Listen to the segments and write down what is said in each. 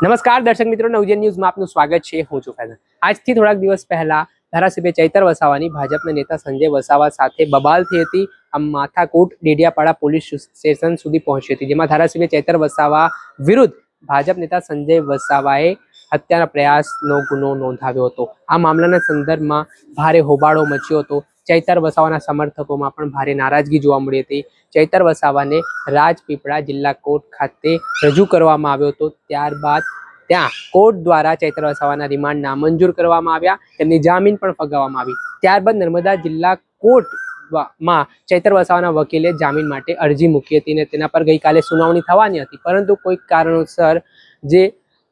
નમસ્કાર દર્શક મિત્રો, નવજીવન ન્યૂઝમાં આપનું સ્વાગત છે. હું છું ફૈઝાન. આજથી થોડાક દિવસ પહેલા ધારાસભ્ય ચૈતર વસાવાની ભાજપના નેતા સંજય વસાવા સાથે બબાલ થઈ હતી. આ માથાકૂટ ડેડિયાપાડા પોલીસ સ્ટેશન સુધી પહોંચી હતી, જેમાં ધારાસભ્ય ચૈતર વસાવા વિરુદ્ધ ભાજપ નેતા સંજય વસાવાએ હત્યાના પ્રયાસનો ગુનો નોંધાવ્યો હતો. આ મામલાના સંદર્ભમાં ભારે હોબાળો મચ્યો હતો. ચૈતર વસાવાના સમર્થકોમાં પણ ભારે નારાજગી જોવા મળી હતી. ચૈતર વસાવાને રાજપીપળા જિલ્લા કોર્ટ ખાતે રજૂ કરવામાં આવ્યો હતો. ત્યારબાદ ત્યાં કોર્ટ દ્વારા ચૈતર વસાવાના રિમાન્ડ નામંજૂર કરવામાં આવ્યા, તેમની જામીન પણ ફગાવવામાં આવી. ત્યારબાદ નર્મદા જિલ્લા કોર્ટમાં ચૈતર વસાવાના વકીલે જામીન માટે અરજી મૂકી હતી અને તેના પર ગઈકાલે સુનાવણી થવાની હતી, પરંતુ કોઈક કારણોસર જે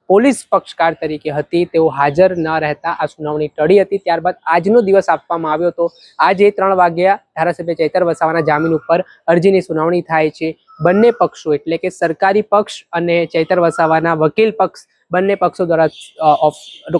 પોલીસ પક્ષકાર તરીકે હતી તેઓ હાજર ન રહેતા આ સુનાવણી ટળી હતી. ત્યારબાદ આજનો દિવસ આપવામાં આવ્યો હતો. આજે 3 વાગ્યા ધારાસભ્ય ચૈતર વસાવાના જામીન ઉપર અરજીની સુનાવણી થાય છે. બંને પક્ષો એટલે કે સરકારી પક્ષ અને ચૈતર વસાવાના વકીલ પક્ષ બંને પક્ષો દ્વારા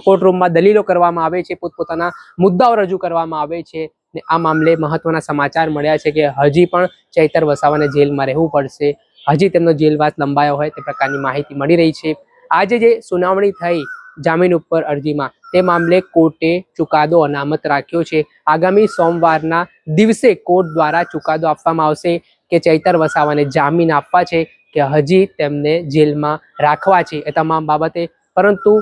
કોર્ટરૂમમાં દલીલો કરવામાં આવે છે, પોતપોતાના મુદ્દાઓ રજૂ કરવામાં આવે છે. આ મામલે મહત્વના સમાચાર મળ્યા છે કે હજી પણ ચૈતર વસાવાને જેલમાં રહેવું પડશે, હજી તેમનો જેલવાસ લંબાયો હોય તે પ્રકારની માહિતી મળી રહી છે. આજે જે સુનાવણી થઈ જામીન ઉપર અરજીમાં, તે મામલે કોર્ટે ચુકાદો અનામત રાખ્યો છે. આગામી સોમવારના દિવસે કોર્ટ દ્વારા ચુકાદો આપવામાં આવશે કે ચૈતર વસાવાને જામીન આપવા છે કે હજી તેમને જેલમાં રાખવા છે, એ તમામ બાબતે. પરંતુ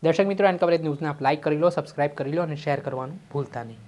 દર્શક મિત્રો, એન કવરેજ ન્યૂઝને આપ લાઈક કરી લો, સબસ્ક્રાઇબ કરી લો અને શેર કરવાનું ભૂલતા નહીં.